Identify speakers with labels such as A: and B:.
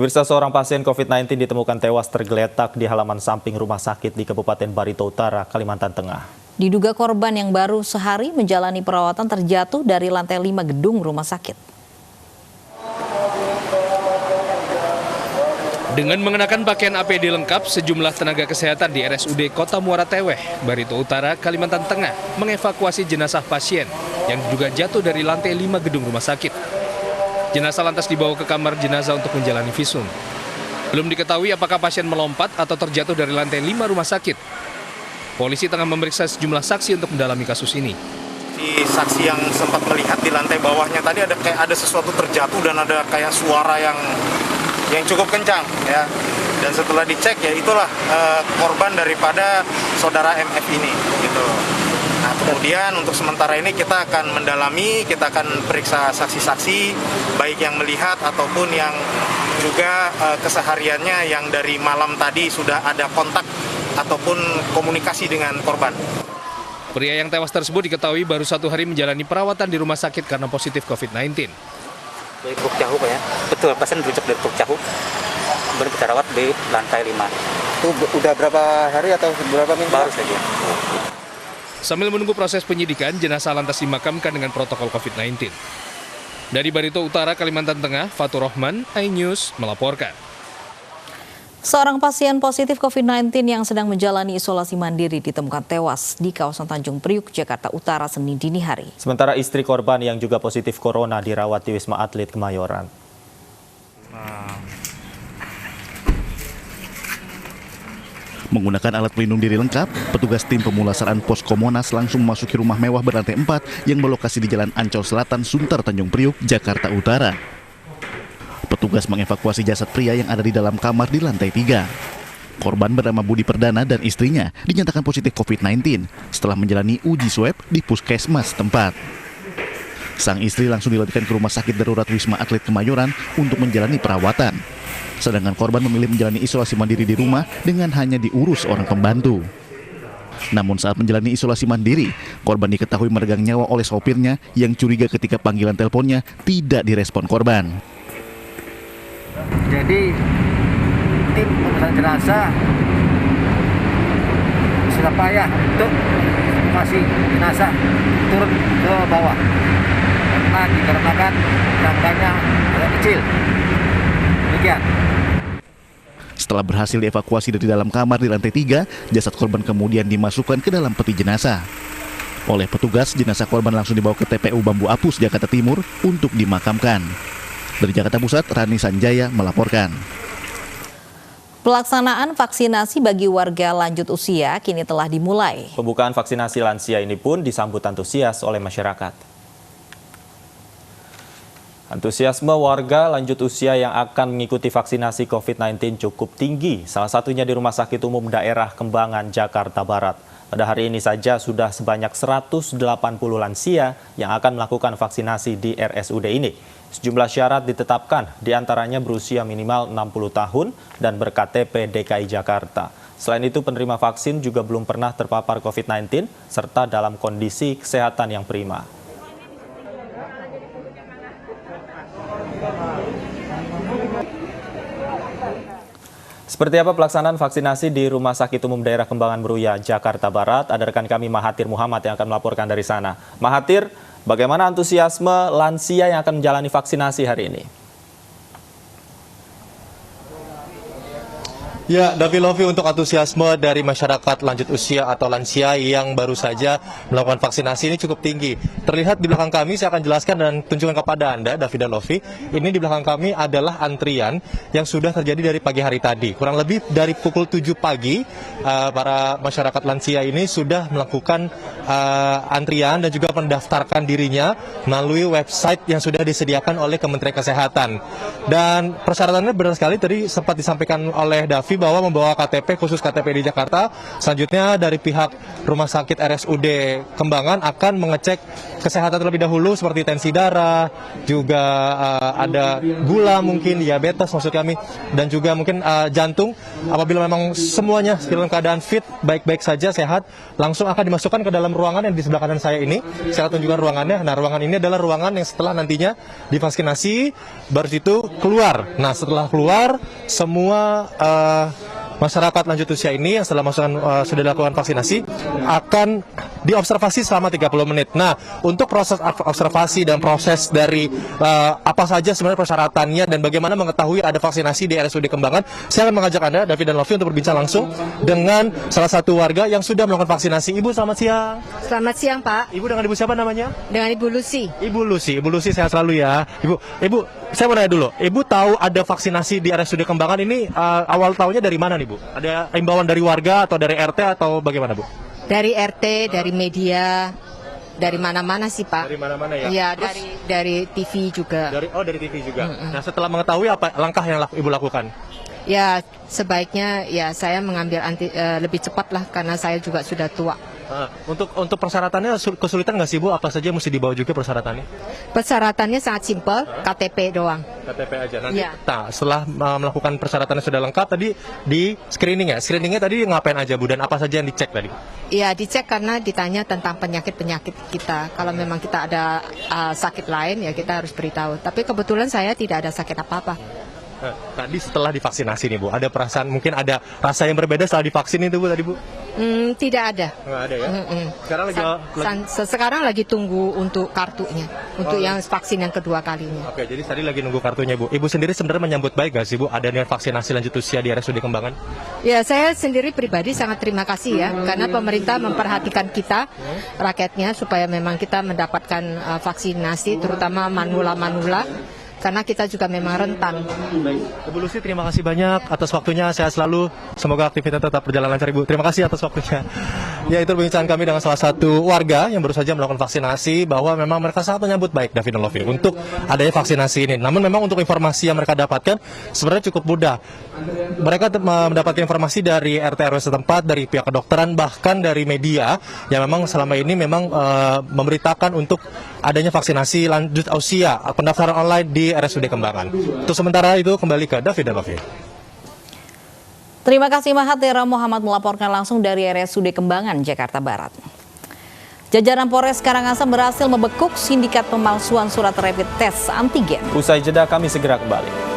A: Pemirsa, seorang pasien COVID-19 ditemukan tewas tergeletak di halaman samping rumah sakit di Kabupaten Barito Utara, Kalimantan Tengah.
B: Diduga korban yang baru sehari menjalani perawatan terjatuh dari lantai 5 gedung rumah sakit.
C: Dengan mengenakan pakaian APD lengkap, sejumlah tenaga kesehatan di RSUD Kota Muara Teweh, Barito Utara, Kalimantan Tengah, mengevakuasi jenazah pasien yang diduga jatuh dari lantai 5 gedung rumah sakit. Jenazah lantas dibawa ke kamar jenazah untuk menjalani visum. Belum diketahui apakah pasien melompat atau terjatuh dari lantai 5 rumah sakit. Polisi tengah memeriksa sejumlah saksi untuk mendalami kasus ini.
D: Di saksi yang sempat melihat di lantai bawahnya tadi ada sesuatu terjatuh dan ada kayak suara yang cukup kencang ya. Dan setelah dicek ya itulah korban daripada saudara MF ini gitu. Nah, kemudian untuk sementara ini kita akan mendalami, kita akan periksa saksi-saksi baik yang melihat ataupun yang juga kesehariannya yang dari malam tadi sudah ada kontak ataupun komunikasi dengan korban.
C: Pria yang tewas tersebut diketahui baru 1 hari menjalani perawatan di rumah sakit karena positif COVID-19.
E: Dari Puruk Cahu Pak ya, betul, pasien dirujuk dari Puruk Cahu, kemudian kita rawat di lantai 5.
F: Itu udah berapa hari atau berapa minggu?
E: Baru saja.
C: Sambil menunggu proses penyidikan, jenazah lantas dimakamkan dengan protokol COVID-19. Dari Barito Utara, Kalimantan Tengah, Fatur Rahman, iNews melaporkan.
B: Seorang pasien positif COVID-19 yang sedang menjalani isolasi mandiri ditemukan tewas di kawasan Tanjung Priuk, Jakarta Utara, Senin dini hari.
A: Sementara istri korban yang juga positif corona dirawat di Wisma Atlet Kemayoran.
G: Menggunakan alat pelindung diri lengkap, petugas tim pemulasaran Posko Monas langsung memasuki rumah mewah berlantai 4 yang berlokasi di Jalan Ancol Selatan, Sunter, Tanjung Priuk, Jakarta Utara. Petugas mengevakuasi jasad pria yang ada di dalam kamar di lantai 3. Korban bernama Budi Perdana dan istrinya dinyatakan positif COVID-19 setelah menjalani uji swab di puskesmas tempat. Sang istri langsung dilarikan ke rumah sakit darurat Wisma Atlet Kemayoran untuk menjalani perawatan. Sedangkan korban memilih menjalani isolasi mandiri di rumah dengan hanya diurus orang pembantu. Namun saat menjalani isolasi mandiri, korban diketahui meregang nyawa oleh sopirnya yang curiga ketika panggilan teleponnya tidak direspon korban.
F: Jadi tim pemeriksaan jenazah sudah payah untuk masih jenazah turun ke bawah karena dikarenakan tangganya agak kecil. Demikian.
G: Setelah berhasil dievakuasi dari dalam kamar di lantai 3, jasad korban kemudian dimasukkan ke dalam peti jenazah. Oleh petugas, jenazah korban langsung dibawa ke TPU Bambu Apus, Jakarta Timur untuk dimakamkan. Dari Jakarta Pusat, Rani Sanjaya melaporkan.
B: Pelaksanaan vaksinasi bagi warga lanjut usia kini telah dimulai.
A: Pembukaan vaksinasi lansia ini pun disambut antusias oleh masyarakat. Antusiasme warga lanjut usia yang akan mengikuti vaksinasi COVID-19 cukup tinggi, salah satunya di Rumah Sakit Umum Daerah Kembangan, Jakarta Barat. Pada hari ini saja sudah sebanyak 180 lansia yang akan melakukan vaksinasi di RSUD ini. Sejumlah syarat ditetapkan, diantaranya berusia minimal 60 tahun dan berKTP DKI Jakarta. Selain itu, penerima vaksin juga belum pernah terpapar COVID-19 serta dalam kondisi kesehatan yang prima. Seperti apa pelaksanaan vaksinasi di Rumah Sakit Umum Daerah Kembangan Meruya, Jakarta Barat? Ada rekan kami Mahathir Muhammad yang akan melaporkan dari sana. Mahathir, bagaimana antusiasme lansia yang akan menjalani vaksinasi hari ini?
H: Ya, Davi Lovi, untuk antusiasme dari masyarakat lanjut usia atau lansia yang baru saja melakukan vaksinasi ini cukup tinggi. Terlihat di belakang kami, saya akan jelaskan dan tunjukkan kepada Anda, Davi dan Lovi. Ini di belakang kami adalah antrian yang sudah terjadi dari pagi hari tadi. Kurang lebih dari pukul 7 pagi, para masyarakat lansia ini sudah melakukan antrian dan juga mendaftarkan dirinya melalui website yang sudah disediakan oleh Kementerian Kesehatan. Dan persyaratannya benar sekali, tadi sempat disampaikan oleh Davi, Lofi, bahwa membawa KTP khusus KTP di Jakarta. Selanjutnya dari pihak Rumah Sakit RSUD Kembangan akan mengecek kesehatan terlebih dahulu seperti tensi darah, juga ada gula mungkin, diabetes maksud kami, dan juga mungkin jantung. Apabila memang semuanya dalam keadaan fit, baik-baik saja, sehat, langsung akan dimasukkan ke dalam ruangan yang di sebelah kanan saya ini. Saya tunjukkan ruangannya. Nah, ruangan ini adalah ruangan yang setelah nantinya divaksinasi, baru itu keluar. Nah, setelah keluar, semua masyarakat lanjut usia ini yang setelah sudah dilakukan vaksinasi akan diobservasi selama 30 menit. Nah, untuk proses observasi dan proses dari apa saja sebenarnya persyaratannya dan bagaimana mengetahui ada vaksinasi di RSUD Kembangan, saya akan mengajak Anda, David dan Lofi, untuk berbincang langsung dengan salah satu warga yang sudah melakukan vaksinasi. Ibu, selamat siang.
I: Selamat siang, Pak.
H: Ibu dengan Ibu siapa namanya?
I: Dengan Ibu Lucy.
H: Ibu Lucy sehat selalu ya. Ibu, saya mau nanya dulu. Ibu tahu ada vaksinasi di RSUD Kembangan ini awal tahunnya dari mana nih, Bu? Ada imbauan dari warga atau dari RT atau bagaimana, Bu?
I: Dari RT, dari media, dari mana-mana sih, Pak.
H: Dari mana-mana ya?
I: Iya, dari TV juga.
H: Dari TV juga. Nah, setelah mengetahui apa langkah yang Ibu lakukan?
I: Ya, sebaiknya ya saya mengambil lebih cepat lah karena saya juga sudah tua.
H: Untuk persyaratannya kesulitan nggak sih, Bu? Apa saja mesti dibawa juga persyaratannya?
I: Persyaratannya sangat simpel, KTP doang.
H: KTP aja. Nanti
I: Ya.
H: Setelah melakukan persyaratannya sudah lengkap, tadi di screening ya. Screeningnya tadi ngapain aja, Bu? Dan apa saja yang dicek tadi?
I: Ya, dicek karena ditanya tentang penyakit-penyakit kita. Kalau memang kita ada sakit lain, ya kita harus beritahu. Tapi kebetulan saya tidak ada sakit apa-apa.
H: Tadi setelah divaksinasi nih, Bu, ada perasaan, mungkin ada rasa yang berbeda setelah divaksin itu, Bu, tadi, Bu?
I: Tidak ada.
H: Nggak ada ya?
I: Sekarang lagi tunggu untuk kartunya, untuk yang vaksin yang kedua kalinya.
H: Oke, jadi tadi lagi nunggu kartunya, Bu. Ibu sendiri sebenarnya menyambut baik nggak sih, Bu, adanya vaksinasi lanjut usia di RSUD Kembangan?
I: Ya, saya sendiri pribadi sangat terima kasih ya, karena pemerintah memperhatikan kita, rakyatnya, supaya memang kita mendapatkan vaksinasi, terutama manula-manula. Karena kita juga memang rentan.
H: Baik, Ibu Lucy, terima kasih banyak atas waktunya. Sehat selalu. Semoga aktivitas tetap berjalan lancar, Ibu. Terima kasih atas waktunya. Ya, itu perbincangan kami dengan salah satu warga yang baru saja melakukan vaksinasi, bahwa memang mereka sangat menyambut baik, David dan Lofi, untuk adanya vaksinasi ini. Namun memang untuk informasi yang mereka dapatkan sebenarnya cukup mudah. Mereka mendapatkan informasi dari RT RW setempat, dari pihak kedokteran, bahkan dari media yang memang selama ini memang memberitakan untuk adanya vaksinasi lanjut usia, pendaftaran online di RSUD Kembangan. Untuk sementara itu kembali ke David dan Lofi.
B: Terima kasih Mahathira Muhammad melaporkan langsung dari RSUD Kembangan, Jakarta Barat. Jajaran Polres Karangasem berhasil membekuk sindikat pemalsuan surat rapid test antigen.
A: Usai jeda kami segera kembali.